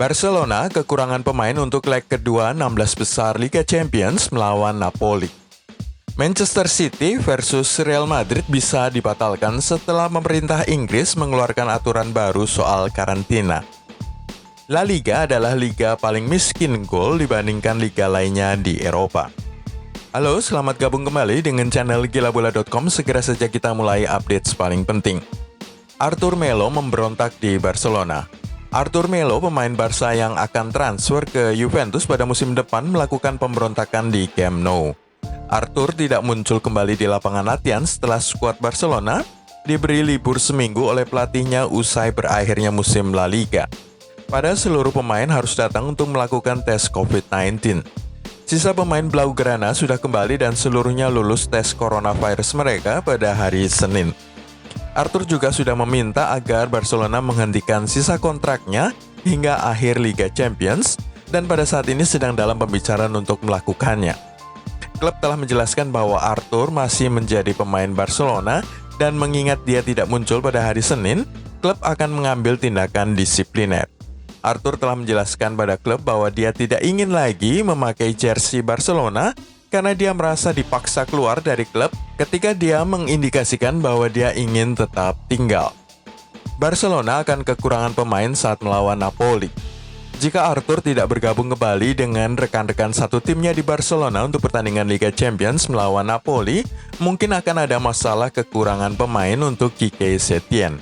Barcelona kekurangan pemain untuk leg kedua 16 besar Liga Champions melawan Napoli. Manchester City versus Real Madrid bisa dibatalkan setelah pemerintah Inggris mengeluarkan aturan baru soal karantina. La Liga adalah liga paling miskin gol dibandingkan liga lainnya di Eropa. Halo, selamat gabung kembali dengan channel gilabola.com. Segera saja kita mulai update paling penting. Arthur Melo memberontak di Barcelona. Arthur Melo, pemain Barca yang akan transfer ke Juventus pada musim depan, melakukan pemberontakan di Camp Nou. Arthur tidak muncul kembali di lapangan latihan setelah skuad Barcelona diberi libur seminggu oleh pelatihnya usai berakhirnya musim La Liga. Pada seluruh pemain harus datang untuk melakukan tes COVID-19. Sisa pemain Blaugrana sudah kembali dan seluruhnya lulus tes coronavirus mereka pada hari Senin. Arthur juga sudah meminta agar Barcelona menghentikan sisa kontraknya hingga akhir Liga Champions dan pada saat ini sedang dalam pembicaraan untuk melakukannya. Klub telah menjelaskan bahwa Arthur masih menjadi pemain Barcelona dan mengingat dia tidak muncul pada hari Senin, klub akan mengambil tindakan disipliner. Arthur telah menjelaskan pada klub bahwa dia tidak ingin lagi memakai jersey Barcelona karena dia merasa dipaksa keluar dari klub ketika dia mengindikasikan bahwa dia ingin tetap tinggal. Barcelona akan kekurangan pemain saat melawan Napoli. Jika Arthur tidak bergabung kembali dengan rekan-rekan satu timnya di Barcelona untuk pertandingan Liga Champions melawan Napoli, mungkin akan ada masalah kekurangan pemain untuk Quique Setién.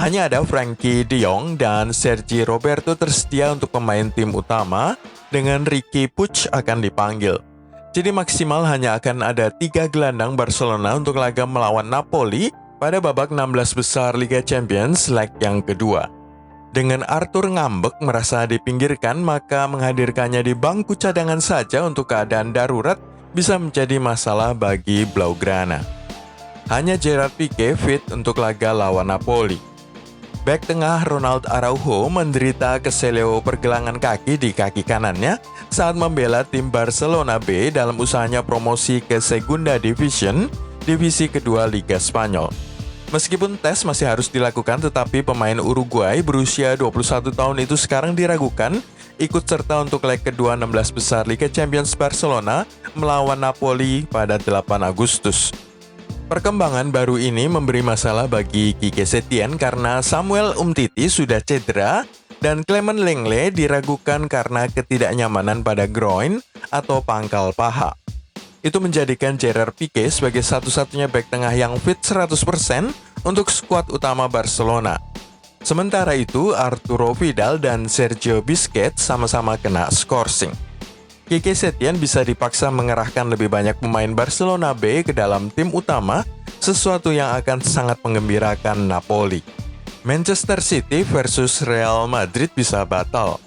Hanya ada Frenkie de Jong dan Sergi Roberto tersedia untuk pemain tim utama, dengan Riqui Puig akan dipanggil. Jadi maksimal hanya akan ada 3 gelandang Barcelona untuk laga melawan Napoli pada babak 16 besar Liga Champions leg yang kedua. Dengan Arthur ngambek merasa dipinggirkan, maka menghadirkannya di bangku cadangan saja untuk keadaan darurat bisa menjadi masalah bagi Blaugrana. Hanya Gerard Piqué fit untuk laga lawan Napoli. Bek tengah Ronald Araujo menderita keseleo pergelangan kaki di kaki kanannya saat membela tim Barcelona B dalam usahanya promosi ke Segunda Division, divisi kedua Liga Spanyol. Meskipun tes masih harus dilakukan, tetapi pemain Uruguay berusia 21 tahun itu sekarang diragukan ikut serta untuk leg kedua 16 besar Liga Champions Barcelona melawan Napoli pada 8 Agustus. Perkembangan baru ini memberi masalah bagi Quique Setién karena Samuel Umtiti sudah cedera dan Clement Lenglet diragukan karena ketidaknyamanan pada groin atau pangkal paha. Itu menjadikan Gerard Piqué sebagai satu-satunya bek tengah yang fit 100% untuk skuad utama Barcelona. Sementara itu, Arturo Vidal dan Sergio Busquets sama-sama kena skorsing. Quique Setién bisa dipaksa mengerahkan lebih banyak pemain Barcelona B ke dalam tim utama, sesuatu yang akan sangat menggembirakan Napoli. Manchester City versus Real Madrid bisa batal.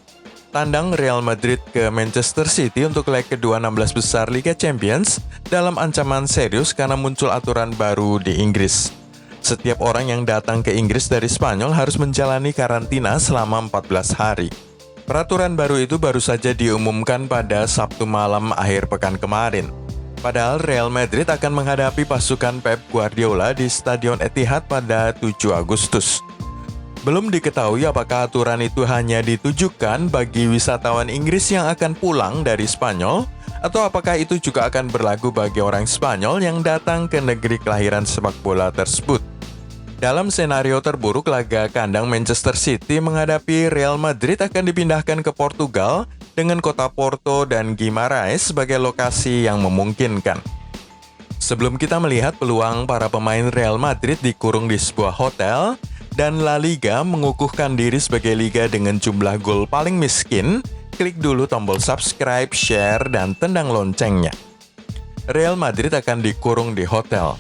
Tandang Real Madrid ke Manchester City untuk leg kedua 16 besar Liga Champions dalam ancaman serius karena muncul aturan baru di Inggris. Setiap orang yang datang ke Inggris dari Spanyol harus menjalani karantina selama 14 hari. Peraturan baru itu baru saja diumumkan pada Sabtu malam akhir pekan kemarin. Padahal Real Madrid akan menghadapi pasukan Pep Guardiola di Stadion Etihad pada 7 Agustus. Belum diketahui apakah aturan itu hanya ditujukan bagi wisatawan Inggris yang akan pulang dari Spanyol, atau apakah itu juga akan berlaku bagi orang Spanyol yang datang ke negeri kelahiran sepak bola tersebut. Dalam senario terburuk, laga kandang Manchester City menghadapi Real Madrid akan dipindahkan ke Portugal dengan kota Porto dan Guimarães sebagai lokasi yang memungkinkan. Sebelum kita melihat peluang para pemain Real Madrid dikurung di sebuah hotel dan La Liga mengukuhkan diri sebagai liga dengan jumlah gol paling miskin, klik dulu tombol subscribe, share, dan tendang loncengnya. Real Madrid akan dikurung di hotel.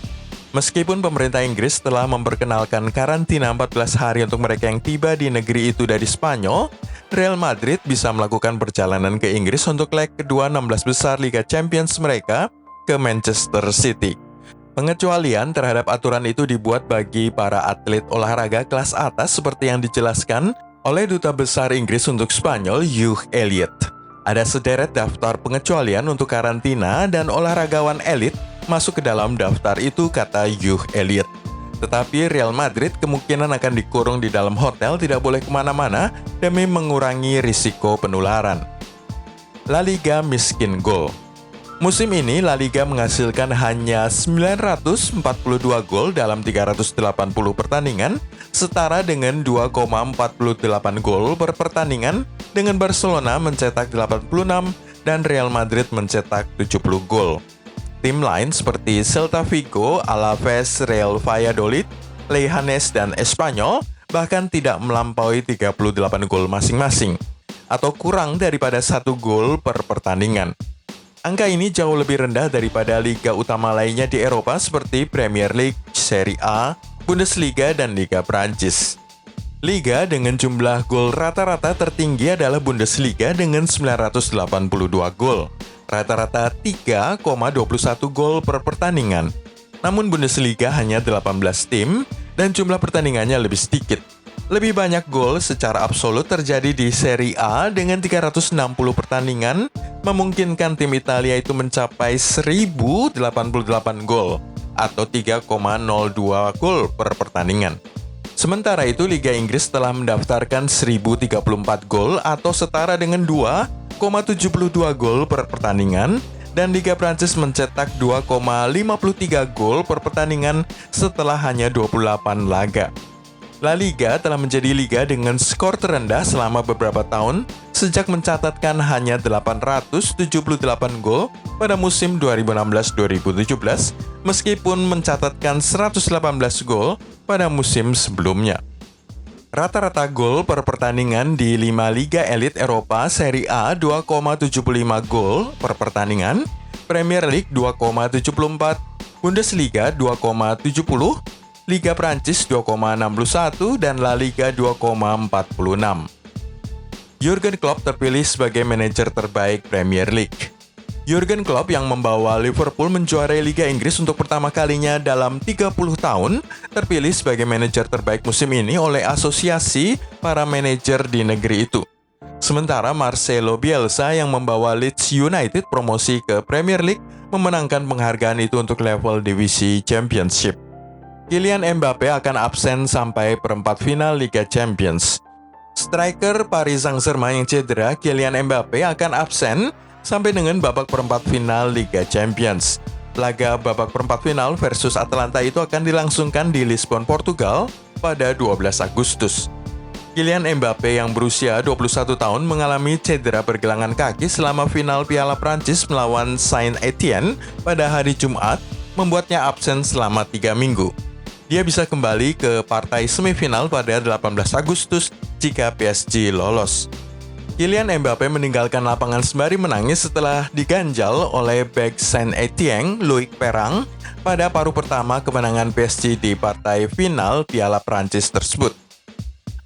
Meskipun pemerintah Inggris telah memperkenalkan karantina 14 hari untuk mereka yang tiba di negeri itu dari Spanyol, Real Madrid bisa melakukan perjalanan ke Inggris untuk leg kedua 16 besar Liga Champions mereka ke Manchester City. Pengecualian terhadap aturan itu dibuat bagi para atlet olahraga kelas atas seperti yang dijelaskan oleh Duta Besar Inggris untuk Spanyol, Hugh Elliott. Ada sederet daftar pengecualian untuk karantina dan olahragawan elit masuk ke dalam daftar itu, kata Hugh Elliott. Tetapi Real Madrid kemungkinan akan dikurung di dalam hotel, tidak boleh kemana-mana demi mengurangi risiko penularan. La Liga miskin gol. Musim ini La Liga menghasilkan hanya 942 gol dalam 380 pertandingan, setara dengan 2,48 gol per pertandingan, dengan Barcelona mencetak 86 dan Real Madrid mencetak 70 gol. Tim lain seperti Celta Vigo, Alaves, Real Valladolid, Leganés, dan Espanyol bahkan tidak melampaui 38 gol masing-masing, atau kurang daripada 1 gol per pertandingan. Angka ini jauh lebih rendah daripada liga utama lainnya di Eropa seperti Premier League, Serie A, Bundesliga, dan Liga Prancis. Liga dengan jumlah gol rata-rata tertinggi adalah Bundesliga dengan 982 gol. Rata-rata 3,21 gol per pertandingan. Namun Bundesliga hanya 18 tim dan jumlah pertandingannya lebih sedikit. Lebih banyak gol secara absolut terjadi di Serie A dengan 360 pertandingan, memungkinkan tim Italia itu mencapai 1088 gol atau 3,02 gol per pertandingan. Sementara itu Liga Inggris telah mendaftarkan 1034 gol atau setara dengan 2,72 gol per pertandingan, dan Liga Prancis mencetak 2,53 gol per pertandingan setelah hanya 28 laga. La Liga telah menjadi liga dengan skor terendah selama beberapa tahun sejak mencatatkan hanya 878 gol pada musim 2016-2017 meskipun mencatatkan 118 gol pada musim sebelumnya. Rata-rata gol per pertandingan di 5 liga elit Eropa, Serie A 2,75 gol per pertandingan, Premier League 2,74, Bundesliga 2,70, Liga Prancis 2,61 dan La Liga 2,46. Jurgen Klopp terpilih sebagai manajer terbaik Premier League. Jurgen Klopp yang membawa Liverpool menjuarai Liga Inggris untuk pertama kalinya dalam 30 tahun, terpilih sebagai manajer terbaik musim ini oleh asosiasi para manajer di negeri itu. Sementara Marcelo Bielsa yang membawa Leeds United promosi ke Premier League memenangkan penghargaan itu untuk level divisi Championship. Kylian Mbappe akan absen sampai perempat final Liga Champions. Striker Paris Saint-Germain yang cedera, Kylian Mbappe akan absen sampai dengan babak perempat final Liga Champions. Laga babak perempat final versus Atalanta itu akan dilangsungkan di Lisbon, Portugal pada 12 Agustus. Kylian Mbappe yang berusia 21 tahun mengalami cedera pergelangan kaki selama final Piala Prancis melawan Saint-Étienne pada hari Jumat, membuatnya absen selama 3 minggu. Dia bisa kembali ke partai semifinal pada 18 Agustus jika PSG lolos. Kylian Mbappe meninggalkan lapangan sembari menangis setelah diganjal oleh bek Saint-Étienne, Loic Perrin, pada paruh pertama kemenangan PSG di partai final Piala Prancis tersebut.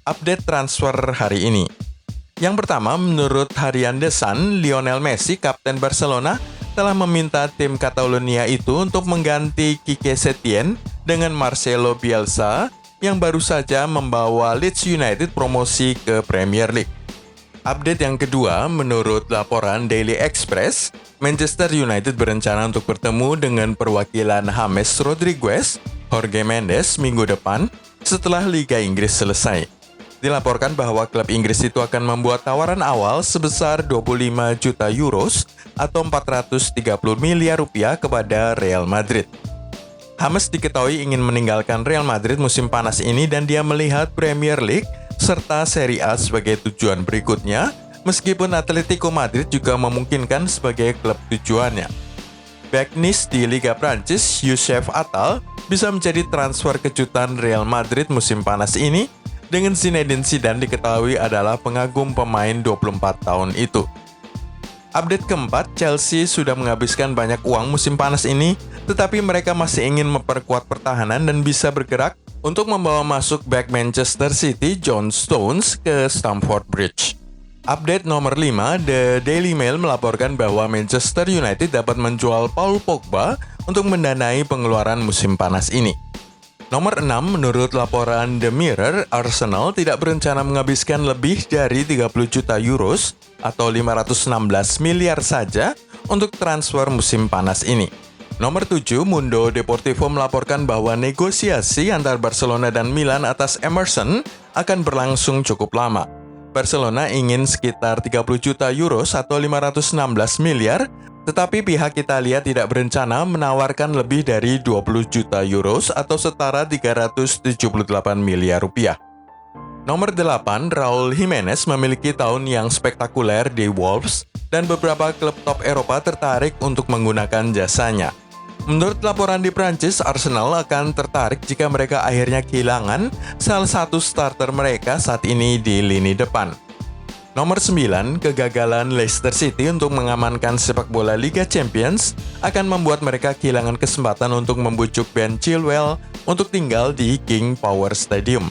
Update transfer hari ini. Yang pertama, menurut harian The Sun, Lionel Messi, kapten Barcelona, telah meminta tim Catalonia itu untuk mengganti Quique Setién dengan Marcelo Bielsa yang baru saja membawa Leeds United promosi ke Premier League. Update yang kedua, menurut laporan Daily Express, Manchester United berencana untuk bertemu dengan perwakilan James Rodriguez, Jorge Mendes minggu depan setelah Liga Inggris selesai. Dilaporkan bahwa klub Inggris itu akan membuat tawaran awal sebesar 25 juta euros atau 430 miliar rupiah kepada Real Madrid. James diketahui ingin meninggalkan Real Madrid musim panas ini dan dia melihat Premier League serta Serie A sebagai tujuan berikutnya, meskipun Atletico Madrid juga memungkinkan sebagai klub tujuannya. Bek Nice di Liga Prancis, Youssef Attal, bisa menjadi transfer kejutan Real Madrid musim panas ini, dengan Zinedine Zidane diketahui adalah pengagum pemain 24 tahun itu. Update keempat, Chelsea sudah menghabiskan banyak uang musim panas ini, tetapi mereka masih ingin memperkuat pertahanan dan bisa bergerak untuk membawa masuk bek Manchester City John Stones ke Stamford Bridge. Update nomor 5, The Daily Mail melaporkan bahwa Manchester United dapat menjual Paul Pogba untuk mendanai pengeluaran musim panas ini. Nomor 6, menurut laporan The Mirror, Arsenal tidak berencana menghabiskan lebih dari 30 juta euros atau 516 miliar saja untuk transfer musim panas ini. Nomor 7, Mundo Deportivo melaporkan bahwa negosiasi antar Barcelona dan Milan atas Emerson akan berlangsung cukup lama. Barcelona ingin sekitar 30 juta euros atau 516 miliar, tetapi pihak Italia tidak berencana menawarkan lebih dari 20 juta euros atau setara 378 miliar rupiah. Nomor 8, Raul Jimenez memiliki tahun yang spektakuler di Wolves dan beberapa klub top Eropa tertarik untuk menggunakan jasanya. Menurut laporan di Prancis, Arsenal akan tertarik jika mereka akhirnya kehilangan salah satu starter mereka saat ini di lini depan. Nomor 9, kegagalan Leicester City untuk mengamankan sepak bola Liga Champions akan membuat mereka kehilangan kesempatan untuk membujuk Ben Chilwell untuk tinggal di King Power Stadium.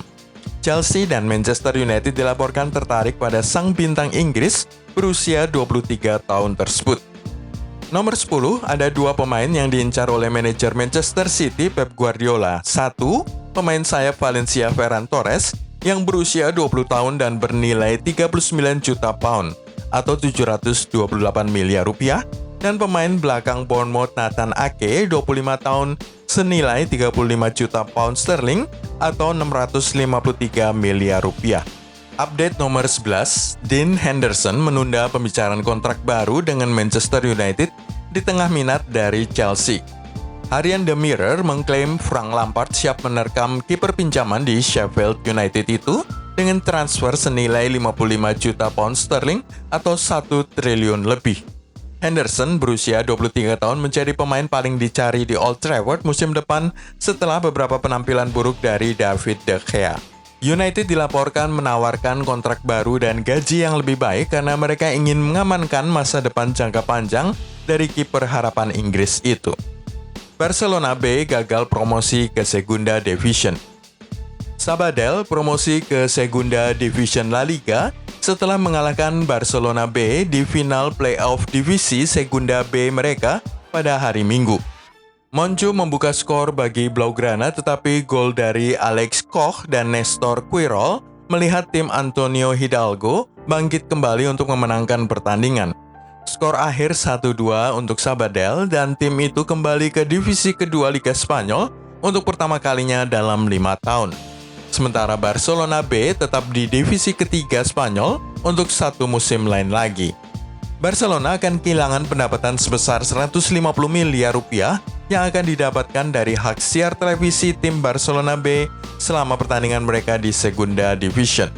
Chelsea dan Manchester United dilaporkan tertarik pada sang bintang Inggris berusia 23 tahun tersebut. Nomor 10, ada dua pemain yang diincar oleh manajer Manchester City Pep Guardiola. Satu, pemain sayap Valencia Ferran Torres yang berusia 20 tahun dan bernilai 39 juta pound atau 728 miliar rupiah, dan pemain belakang Bournemouth Nathan Ake 25 tahun senilai 35 juta pound sterling atau 653 miliar rupiah. Update nomor 11, Dean Henderson menunda pembicaraan kontrak baru dengan Manchester United di tengah minat dari Chelsea. Harian The Mirror mengklaim Frank Lampard siap menerkam kiper pinjaman di Sheffield United itu dengan transfer senilai 55 juta pound sterling atau 1 triliun lebih. Henderson berusia 23 tahun menjadi pemain paling dicari di Old Trafford musim depan setelah beberapa penampilan buruk dari David De Gea. United dilaporkan menawarkan kontrak baru dan gaji yang lebih baik karena mereka ingin mengamankan masa depan jangka panjang dari kiper harapan Inggris itu. Barcelona B gagal promosi ke Segunda Division. Sabadell promosi ke Segunda Division La Liga setelah mengalahkan Barcelona B di final playoff divisi Segunda B mereka pada hari Minggu. Monju membuka skor bagi Blaugrana, tetapi gol dari Alex Koch dan Nestor Quirol melihat tim Antonio Hidalgo bangkit kembali untuk memenangkan pertandingan. Skor akhir 1-2 untuk Sabadell dan tim itu kembali ke divisi kedua Liga Spanyol untuk pertama kalinya dalam 5 tahun. Sementara Barcelona B tetap di divisi ketiga Spanyol untuk satu musim lain lagi. Barcelona akan kehilangan pendapatan sebesar 150 miliar rupiah yang akan didapatkan dari hak siar televisi tim Barcelona B selama pertandingan mereka di Segunda Division.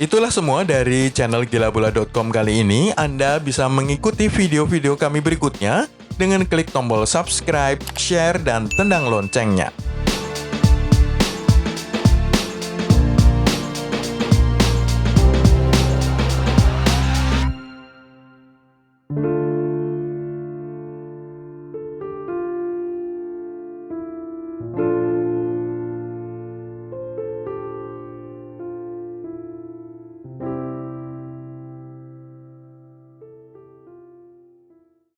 Itulah semua dari channel gilabola.com kali ini. Anda bisa mengikuti video-video kami berikutnya dengan klik tombol subscribe, share, dan tendang loncengnya.